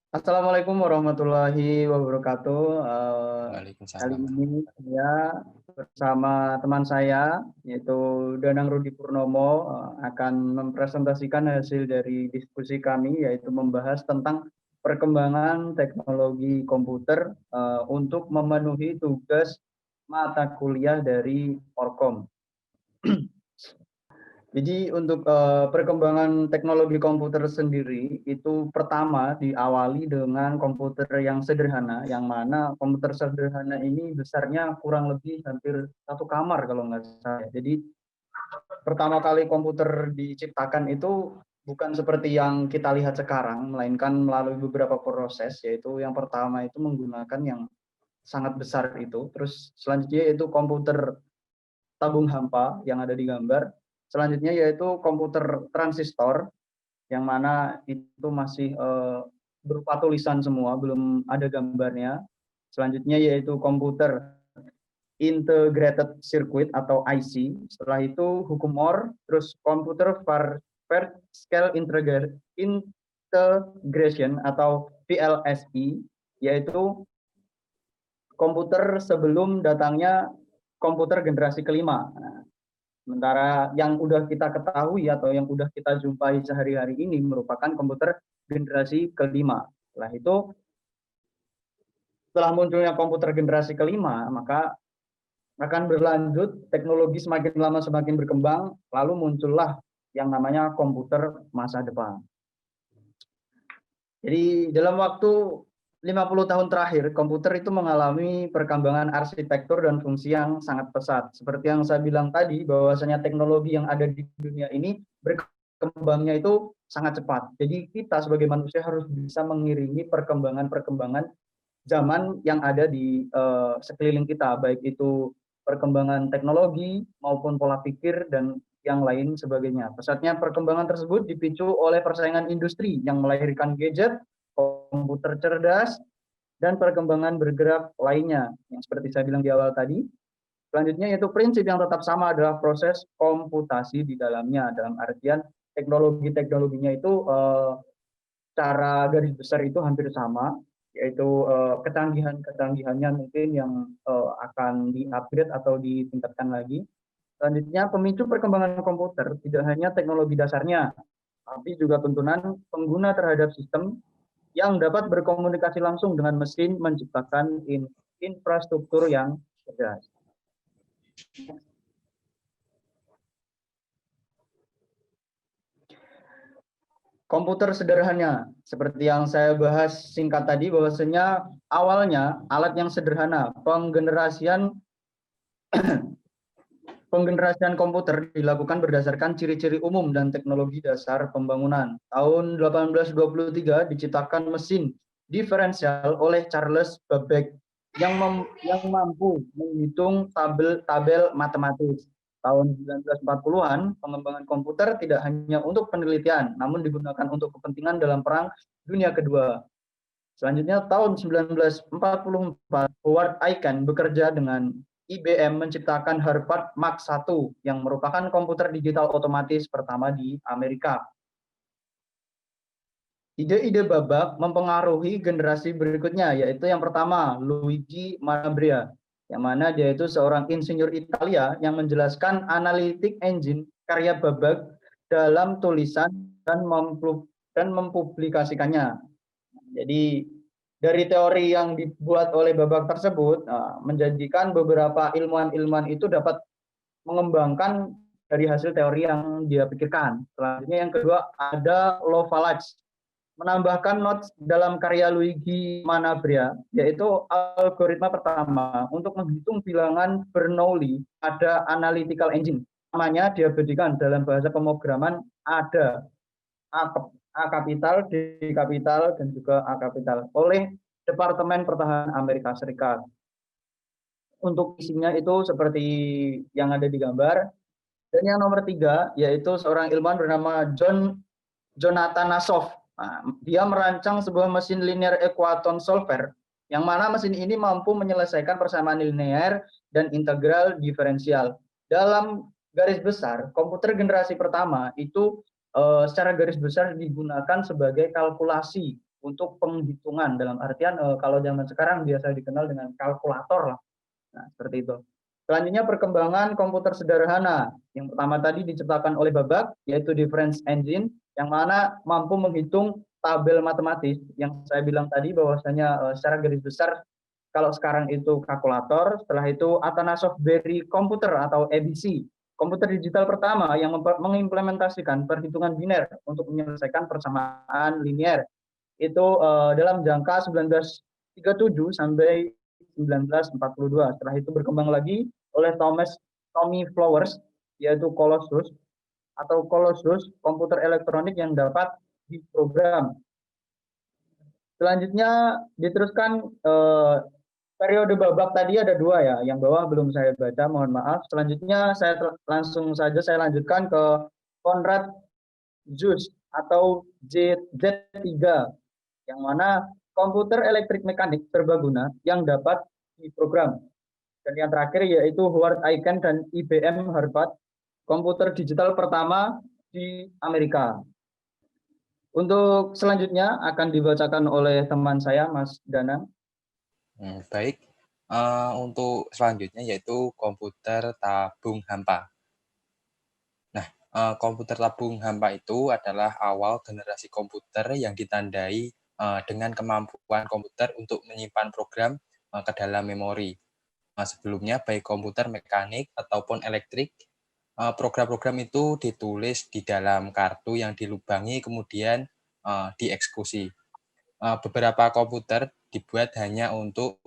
Assalamualaikum warahmatullahi wabarakatuh. Kali Waalaikumsalam. ini saya bersama teman saya, yaitu Danang Rudi Purnomo, akan mempresentasikan hasil dari diskusi kami, yaitu membahas tentang perkembangan teknologi komputer untuk memenuhi tugas mata kuliah dari Orkom. Jadi untuk perkembangan teknologi komputer sendiri itu pertama diawali dengan komputer yang sederhana, yang mana komputer sederhana ini besarnya kurang lebih hampir satu kamar kalau nggak salah. Jadi pertama kali komputer diciptakan itu bukan seperti yang kita lihat sekarang, melainkan melalui beberapa proses, yaitu yang pertama itu menggunakan yang sangat besar itu, terus selanjutnya yaitu komputer tabung hampa yang ada di gambar. Selanjutnya yaitu komputer transistor yang mana itu masih berupa tulisan semua, belum ada gambarnya. Selanjutnya yaitu komputer integrated circuit atau IC. Setelah itu hukum Moore, terus komputer part scale integration atau VLSI, yaitu komputer sebelum datangnya komputer generasi kelima. Nah, sementara yang udah kita ketahui atau yang udah kita jumpai sehari-hari ini merupakan komputer generasi kelima. Setelah itu, setelah munculnya komputer generasi kelima, maka akan berlanjut teknologi semakin lama semakin berkembang, lalu muncullah yang namanya komputer masa depan. Jadi dalam waktu 50 tahun terakhir, komputer itu mengalami perkembangan arsitektur dan fungsi yang sangat pesat. Seperti yang saya bilang tadi, bahwasanya teknologi yang ada di dunia ini berkembangnya itu sangat cepat. Jadi kita sebagai manusia harus bisa mengiringi perkembangan-perkembangan zaman yang ada di sekeliling kita, baik itu perkembangan teknologi maupun pola pikir dan yang lain sebagainya. Pesatnya perkembangan tersebut dipicu oleh persaingan industri yang melahirkan gadget, komputer cerdas, dan perkembangan bergerak lainnya yang seperti saya bilang di awal tadi. Selanjutnya yaitu prinsip yang tetap sama adalah proses komputasi di dalamnya, dalam artian teknologi-teknologinya itu cara garis besar itu hampir sama, yaitu kecanggihan-kecanggihannya mungkin yang akan di-upgrade atau ditingkatkan lagi. Selanjutnya, pemicu perkembangan komputer tidak hanya teknologi dasarnya, tapi juga tuntunan pengguna terhadap sistem yang dapat berkomunikasi langsung dengan mesin menciptakan infrastruktur yang cerdas. Komputer sederhana, seperti yang saya bahas singkat tadi, bahwasanya awalnya alat yang sederhana, penggenerasian komputer dilakukan berdasarkan ciri-ciri umum dan teknologi dasar pembangunan. Tahun 1823 diciptakan mesin diferensial oleh Charles Babbage yang mampu menghitung tabel matematis. Tahun 1940-an, pengembangan komputer tidak hanya untuk penelitian, namun digunakan untuk kepentingan dalam Perang Dunia Kedua. Selanjutnya, tahun 1944, Howard Aiken bekerja dengan IBM menciptakan Harvard Mark I yang merupakan komputer digital otomatis pertama di Amerika. Ide-ide Babbage mempengaruhi generasi berikutnya, yaitu yang pertama, Luigi Manabrea, yang mana dia itu seorang insinyur Italia yang menjelaskan analytic engine karya Babbage dalam tulisan dan mempublikasikannya. Jadi dari teori yang dibuat oleh Babbage tersebut menjanjikan beberapa ilmuwan-ilmuwan itu dapat mengembangkan dari hasil teori yang dia pikirkan. Selanjutnya yang kedua ada Lovelock menambahkan notes dalam karya Luigi Manabrea, yaitu algoritma pertama untuk menghitung bilangan Bernoulli pada analytical engine. Namanya diabadikan dalam bahasa pemrograman ada A kapital, D kapital, dan juga A kapital oleh Departemen Pertahanan Amerika Serikat. Untuk isinya itu seperti yang ada di gambar. Dan yang nomor 3, yaitu seorang ilmuwan bernama Jonathan Nassov. Nah, dia merancang sebuah mesin linear equation solver, yang mana mesin ini mampu menyelesaikan persamaan linear dan integral diferensial. Dalam garis besar, komputer generasi pertama itu secara garis besar digunakan sebagai kalkulasi untuk penghitungan, dalam artian kalau zaman sekarang biasa dikenal dengan kalkulator lah. Nah, seperti itu. Selanjutnya perkembangan komputer sederhana. Yang pertama tadi diciptakan oleh Babak, yaitu difference engine, yang mana mampu menghitung tabel matematis. Yang saya bilang tadi bahwasanya secara garis besar, kalau sekarang itu kalkulator, setelah itu Atanasoff Berry Computer atau ABC, komputer digital pertama yang mengimplementasikan perhitungan biner untuk menyelesaikan persamaan linear. Itu dalam jangka 1937 sampai 1942. Setelah itu berkembang lagi oleh Tommy Flowers, yaitu Colossus, komputer elektronik yang dapat diprogram. Selanjutnya diteruskan periode Babak tadi ada dua ya, yang bawah belum saya baca, mohon maaf. Selanjutnya langsung saja saya lanjutkan ke Konrad Zuse atau Z3, yang mana komputer elektrik mekanik serbaguna yang dapat diprogram. Dan yang terakhir yaitu Howard Aiken dan IBM Harvard, komputer digital pertama di Amerika. Untuk selanjutnya akan dibacakan oleh teman saya, Mas Danang. Baik, untuk selanjutnya yaitu komputer tabung hampa. Nah, komputer tabung hampa itu adalah awal generasi komputer yang ditandai dengan kemampuan komputer untuk menyimpan program ke dalam memori. Sebelumnya, baik komputer mekanik ataupun elektrik, program-program itu ditulis di dalam kartu yang dilubangi kemudian dieksekusi. Beberapa komputer dibuat hanya untuk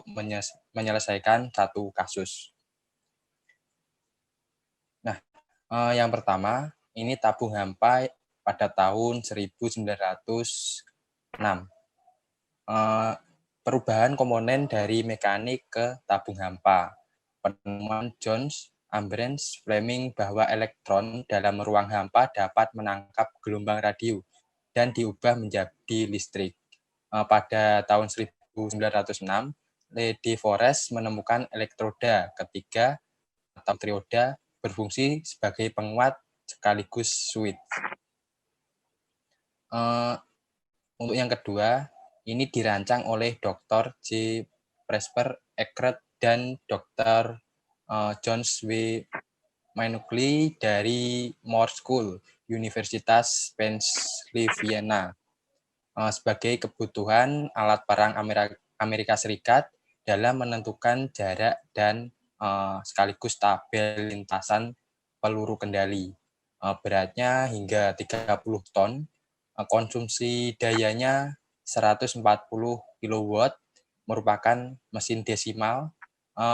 menyelesaikan satu kasus. Nah, yang pertama, ini tabung hampa pada tahun 1906. Perubahan komponen dari mekanik ke tabung hampa. Penemuan Jones, Ambrose, Fleming bahwa elektron dalam ruang hampa dapat menangkap gelombang radio dan diubah menjadi listrik. Pada tahun 1906, Lady Forest menemukan elektroda ketiga atau trioda berfungsi sebagai penguat sekaligus switch. Untuk yang kedua, ini dirancang oleh Dr. J. Presper Eckert dan Dr. Jones W. Minukli dari Moore School, Universitas Pennsylvania, sebagai kebutuhan alat perang Amerika Serikat dalam menentukan jarak dan sekaligus tabel lintasan peluru kendali. Beratnya hingga 30 ton, konsumsi dayanya 140 kW, merupakan mesin desimal,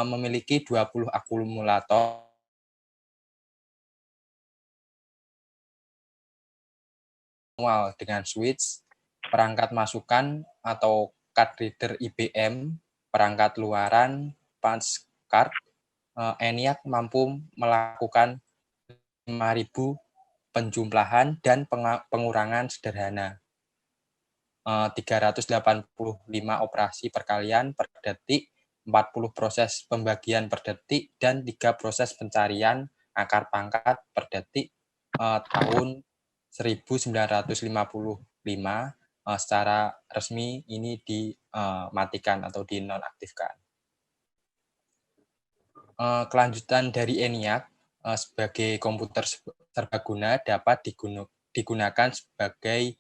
memiliki 20 akumulator dengan switch, perangkat masukan atau card reader IBM, perangkat luaran, punch card. ENIAC mampu melakukan 5.000 penjumlahan dan pengurangan sederhana. 385 operasi perkalian per detik, 40 proses pembagian per detik, dan 3 proses pencarian akar pangkat per detik. Tahun 1955 secara resmi ini dimatikan atau dinonaktifkan. Kelanjutan dari ENIAC sebagai komputer serbaguna dapat digunakan sebagai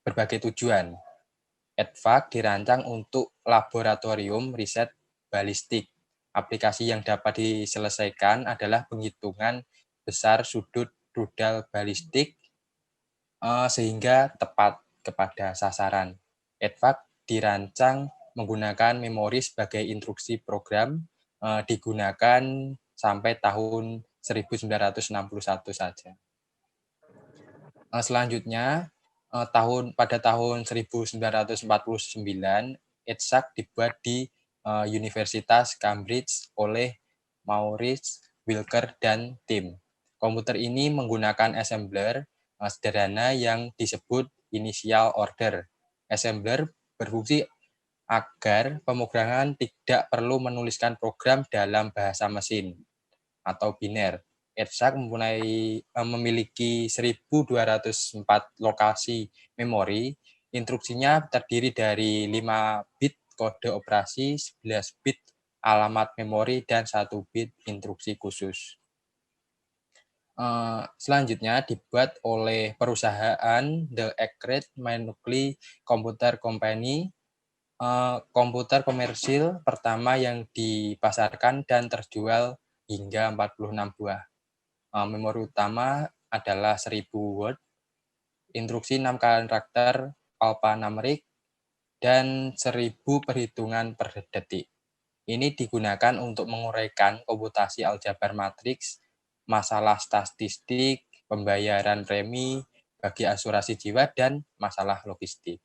berbagai tujuan. EDVAC dirancang untuk laboratorium riset balistik. Aplikasi yang dapat diselesaikan adalah penghitungan besar sudut rudal balistik sehingga tepat kepada sasaran. EDVAC dirancang menggunakan memori sebagai instruksi program, digunakan sampai tahun 1961 saja. Selanjutnya, pada tahun 1949, EDSAC dibuat di Universitas Cambridge oleh Maurice Wilker dan tim. Komputer ini menggunakan assembler sederhana yang disebut initial order. Assembler berfungsi agar pemrograman tidak perlu menuliskan program dalam bahasa mesin atau biner. EDSAC memiliki 1.204 lokasi memori Instruksinya terdiri dari 5 bit kode operasi, 11 bit alamat memori, dan 1 bit instruksi khusus. Selanjutnya dibuat oleh perusahaan The Accurate Nuclei Computer Company, komputer komersil pertama yang dipasarkan dan terjual hingga 46 buah. Memori utama adalah 1000 word, instruksi 6 karakter alphanumeric, dan 1000 perhitungan per detik. Ini digunakan untuk menguraikan komputasi aljabar matriks, masalah statistik, pembayaran premi bagi asuransi jiwa, dan masalah logistik.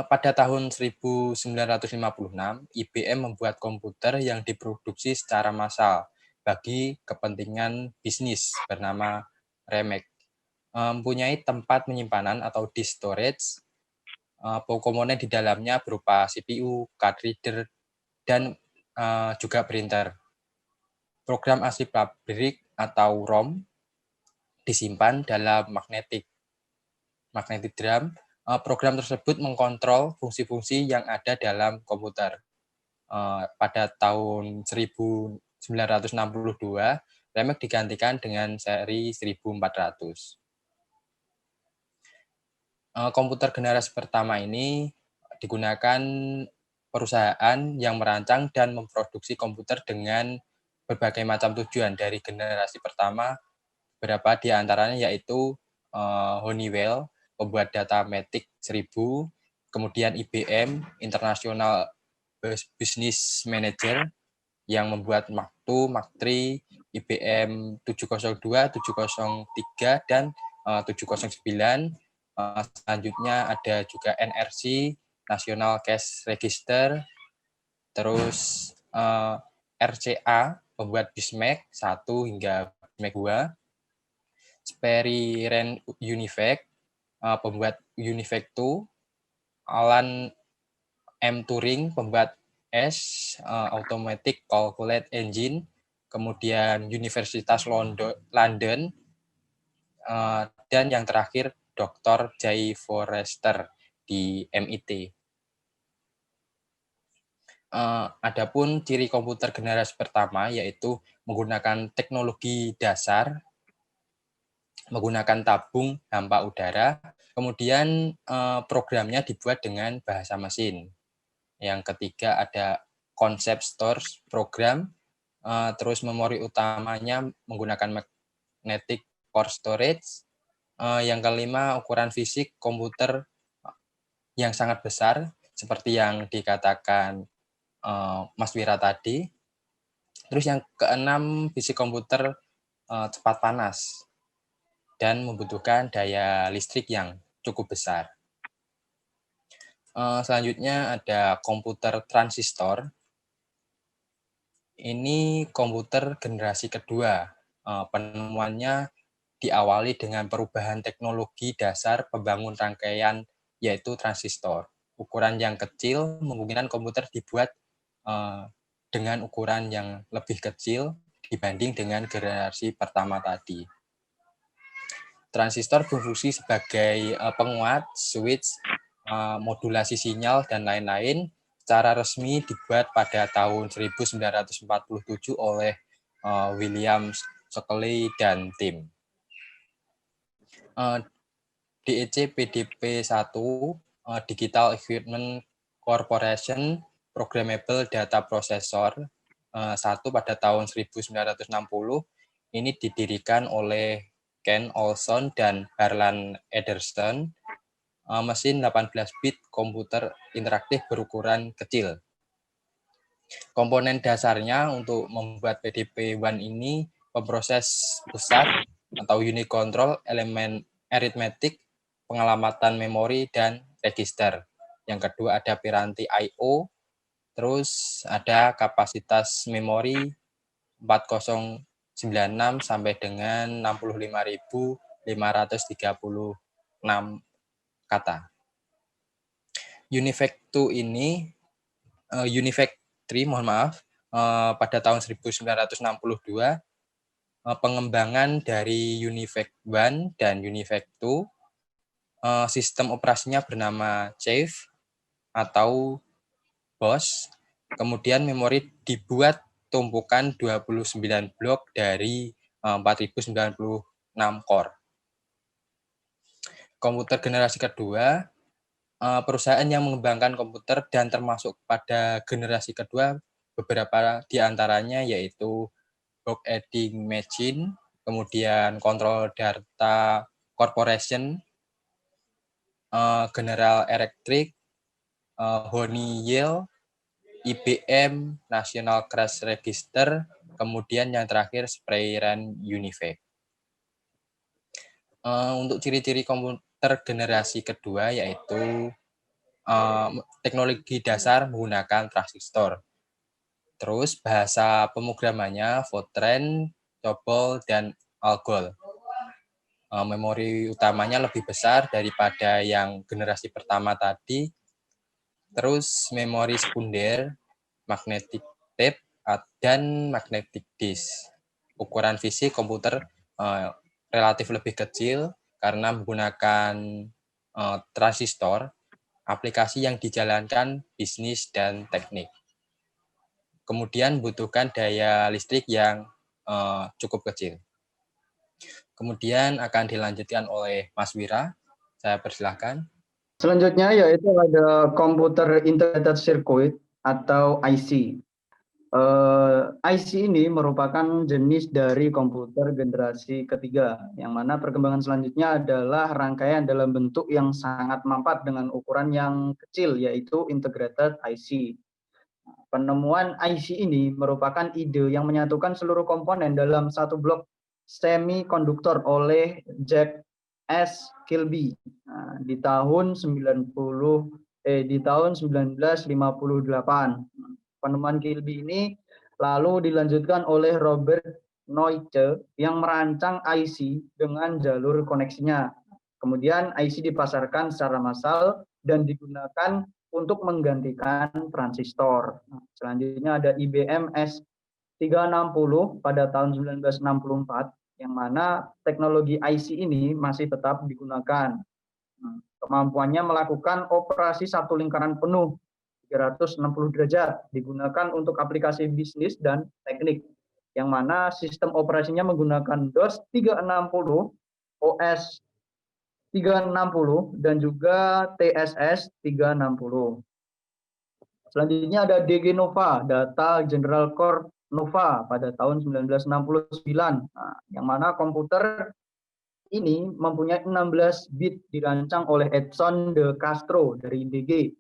Pada tahun 1956, IBM membuat komputer yang diproduksi secara massal bagi kepentingan bisnis bernama REMEC. Mempunyai tempat penyimpanan atau disk storage, komponen di dalamnya berupa CPU, card reader, dan juga printer. Program asli pabrik atau ROM disimpan dalam magnetic drum. Program tersebut mengkontrol fungsi-fungsi yang ada dalam komputer. Pada tahun 1962, REMEC digantikan dengan seri 1400. Komputer generasi pertama ini digunakan perusahaan yang merancang dan memproduksi komputer dengan berbagai macam tujuan. Dari generasi pertama, beberapa di antaranya yaitu Honeywell, pembuat Datamatic 1000, kemudian IBM, International Business Manager, yang membuat Mac 2, Mac 3, IBM 702, 703, dan 709. Selanjutnya ada juga NRC, National Cash Register, terus RCA, pembuat BISMAC 1 hingga BISMAC 2, Sperry Rand Univac, pembuat Univac 2, Alan M. Turing, pembuat S, Automatic Calculate Engine, kemudian Universitas London, dan yang terakhir Dr. J. Forrester di MIT. Adapun ciri komputer generasi pertama yaitu menggunakan teknologi dasar, menggunakan tabung hampa udara, kemudian programnya dibuat dengan bahasa mesin. Yang ketiga ada konsep stores program, terus memori utamanya menggunakan magnetic core storage. Yang kelima ukuran fisik komputer yang sangat besar seperti yang dikatakan Mas Wira tadi. Terus yang keenam fisik komputer cepat panas dan membutuhkan daya listrik yang cukup besar. Selanjutnya ada komputer transistor. Ini komputer generasi kedua. Penemuannya diawali dengan perubahan teknologi dasar pembangun rangkaian yaitu transistor. Ukuran yang kecil memungkinkan komputer dibuat dengan ukuran yang lebih kecil dibanding dengan generasi pertama tadi. Transistor berfungsi sebagai penguat, switch, modulasi sinyal, dan lain-lain. Secara resmi dibuat pada tahun 1947 oleh William Shockley dan tim. DEC PDP-1, Digital Equipment Corporation, Programmable Data Processor 1 pada tahun 1960, ini didirikan oleh Ken Olson dan Harlan Ederson, mesin 18 bit komputer interaktif berukuran kecil. Komponen dasarnya untuk membuat PDP-1 ini pemproses pusat atau unit control, elemen arithmetic, pengelamatan memori, dan register. Yang kedua ada piranti I/O, terus ada kapasitas memori 4096 sampai dengan 65.536 kata. Univac 2 ini, Univac 3, mohon maaf, pada tahun 1962, pengembangan dari Univac 1 dan Univac 2 Sistem operasinya bernama Chave atau BOS. Kemudian memori dibuat tumpukan 29 blok dari 4096 core. Komputer generasi kedua, perusahaan yang mengembangkan komputer dan termasuk pada generasi kedua, beberapa di antaranya yaitu Block Adding Machine, kemudian Control Data Corporation, General Electric, Honeywell, IBM, National Crash Register, kemudian yang terakhir Sprayran Univac. Untuk ciri-ciri komputer generasi kedua yaitu teknologi dasar menggunakan transistor. Terus bahasa pemrogramannya Fortran, COBOL, dan ALGOL. Memori utamanya lebih besar daripada yang generasi pertama tadi. Terus memori sekunder, magnetic tape, dan magnetic disk. Ukuran fisik komputer relatif lebih kecil karena menggunakan transistor, aplikasi yang dijalankan bisnis dan teknik. Kemudian butuhkan daya listrik yang cukup kecil. Kemudian akan dilanjutkan oleh Mas Wira. Saya persilahkan. Selanjutnya yaitu ada komputer integrated circuit atau IC. IC ini merupakan jenis dari komputer generasi ketiga, yang mana perkembangan selanjutnya adalah rangkaian dalam bentuk yang sangat mampat dengan ukuran yang kecil, yaitu integrated IC. Penemuan IC ini merupakan ide yang menyatukan seluruh komponen dalam satu blok semikonduktor oleh Jack S. Kilby di tahun 1958. Penemuan Kilby ini lalu dilanjutkan oleh Robert Noyce yang merancang IC dengan jalur koneksinya. Kemudian IC dipasarkan secara massal dan digunakan untuk menggantikan transistor. Selanjutnya ada IBM S360 pada tahun 1964, yang mana teknologi IC ini masih tetap digunakan. Kemampuannya melakukan operasi satu lingkaran penuh 360 derajat, digunakan untuk aplikasi bisnis dan teknik, yang mana sistem operasinya menggunakan DOS 360, OS 360, dan juga TSS 360. Selanjutnya ada DG Nova, Data General Corp Nova pada tahun 1969, yang mana komputer ini mempunyai 16 bit dirancang oleh Edson de Castro dari DG.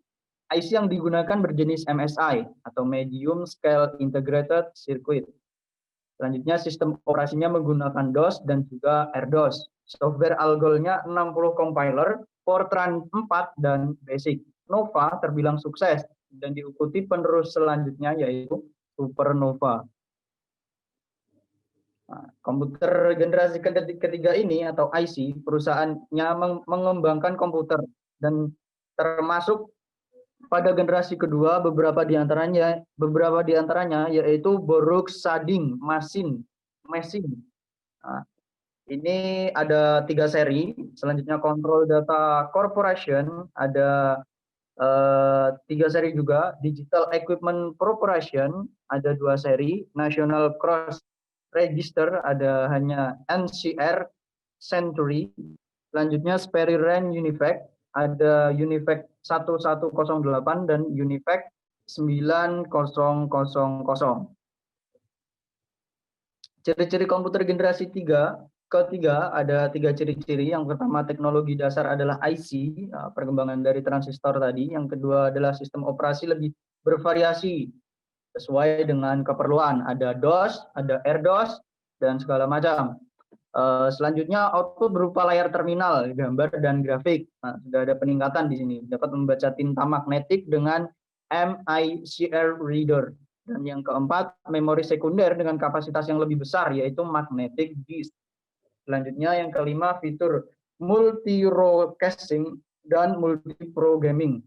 IC yang digunakan berjenis MSI atau Medium Scale Integrated Circuit. Selanjutnya sistem operasinya menggunakan DOS dan juga RDOS. Software Algol-nya 60 compiler, Fortran 4, dan Basic. Nova terbilang sukses dan diikuti penerus selanjutnya yaitu Supernova. Komputer generasi ketiga ini atau IC, perusahaannya mengembangkan komputer dan termasuk pada generasi kedua beberapa di antaranya yaitu Baruch Sharding Machine. Ini ada 3 seri. Selanjutnya Control Data Corporation ada 3 seri juga. Digital Equipment Corporation ada 2 seri. National Cross Register ada hanya NCR Century. Selanjutnya Sprayran Univac ada Univac 1108 dan Univac 9000. Ciri-ciri komputer generasi ketiga ada 3 ciri-ciri. Yang pertama teknologi dasar adalah IC, perkembangan dari transistor tadi. Yang kedua adalah sistem operasi lebih bervariasi sesuai dengan keperluan. Ada DOS, ada RDOS, dan segala macam. Selanjutnya output berupa layar terminal, gambar dan grafik. Sudah ada peningkatan di sini. Dapat membaca tinta magnetik dengan MICR reader. Dan yang keempat, memori sekunder dengan kapasitas yang lebih besar, yaitu magnetic disk. Selanjutnya yang kelima, fitur multi-row caching dan multi-programming.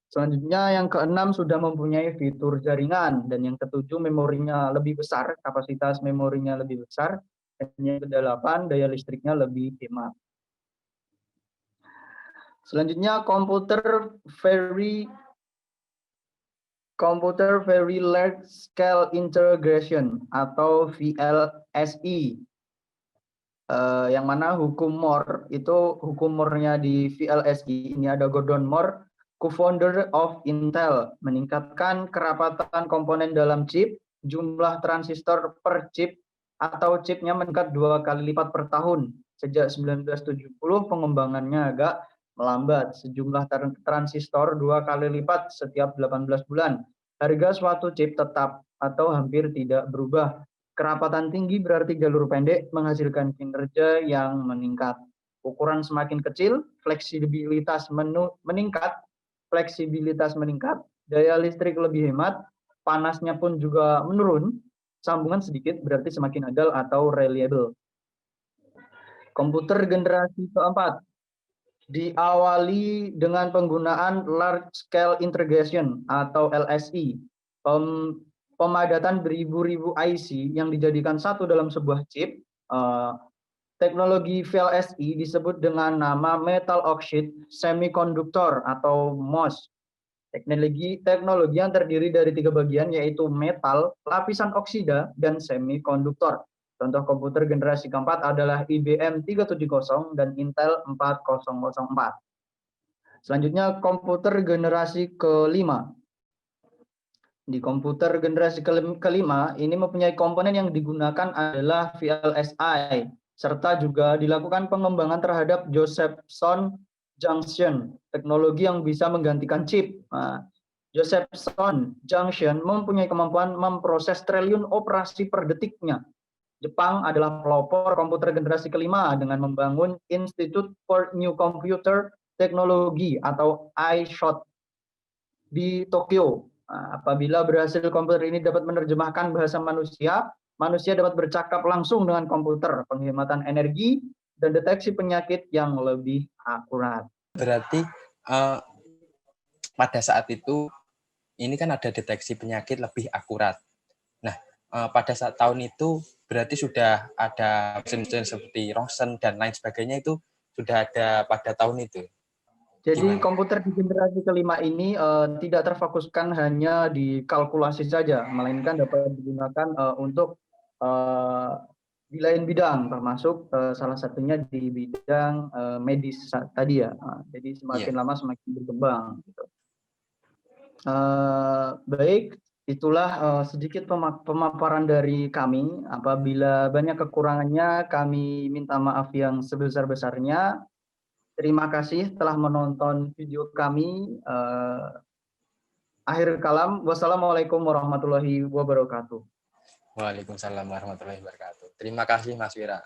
Selanjutnya yang keenam sudah mempunyai fitur jaringan, dan yang ketujuh memorinya lebih besar, kapasitas memorinya lebih besar, dan yang kedelapan daya listriknya lebih hemat. Selanjutnya Computer Very Large Scale Integration atau VLSI. Yang mana hukum Moore-nya di VLSI ini ada Gordon Moore, co-founder of Intel, meningkatkan kerapatan komponen dalam chip, jumlah transistor per chip atau chipnya meningkat 2 kali lipat per tahun. Sejak 1970 pengembangannya agak melambat, sejumlah transistor 2 kali lipat setiap 18 bulan. Harga suatu chip tetap atau hampir tidak berubah. Kerapatan tinggi berarti jalur pendek menghasilkan kinerja yang meningkat. Ukuran semakin kecil, fleksibilitas meningkat, daya listrik lebih hemat, panasnya pun juga menurun, sambungan sedikit berarti semakin andal atau reliable. Komputer generasi keempat diawali dengan penggunaan Large Scale Integration atau LSI. Pemadatan beribu-ribu IC yang dijadikan satu dalam sebuah chip. Teknologi VLSI disebut dengan nama Metal Oxide Semiconductor atau MOS. Teknologi yang terdiri dari 3 bagian yaitu metal, lapisan oksida, dan semikonduktor. Contoh komputer generasi keempat adalah IBM 370 dan Intel 4004. Selanjutnya komputer generasi kelima. Di komputer generasi kelima ini mempunyai komponen yang digunakan adalah VLSI, serta juga dilakukan pengembangan terhadap Josephson Junction, teknologi yang bisa menggantikan chip. Josephson Junction mempunyai kemampuan memproses triliun operasi per detiknya. Jepang adalah pelopor komputer generasi kelima dengan membangun Institute for New Computer Technology atau iShot di Tokyo. Apabila berhasil komputer ini dapat menerjemahkan bahasa manusia, manusia dapat bercakap langsung dengan komputer, penghematan energi, dan deteksi penyakit yang lebih akurat. Berarti pada saat itu, ini kan ada deteksi penyakit lebih akurat. Nah, pada saat tahun itu, berarti sudah ada mesin-mesin seperti Rosen dan lain sebagainya itu sudah ada pada tahun itu. Jadi komputer di generasi kelima ini tidak terfokuskan hanya di kalkulasi saja, melainkan dapat digunakan untuk di lain bidang, termasuk salah satunya di bidang medis tadi ya. Jadi semakin lama semakin berkembang. Gitu. Baik, itulah sedikit pemaparan dari kami. Apabila banyak kekurangannya, kami minta maaf yang sebesar-besarnya. Terima kasih telah menonton video kami. Akhir kalam, wassalamualaikum warahmatullahi wabarakatuh. Waalaikumsalam warahmatullahi wabarakatuh. Terima kasih Mas Wira.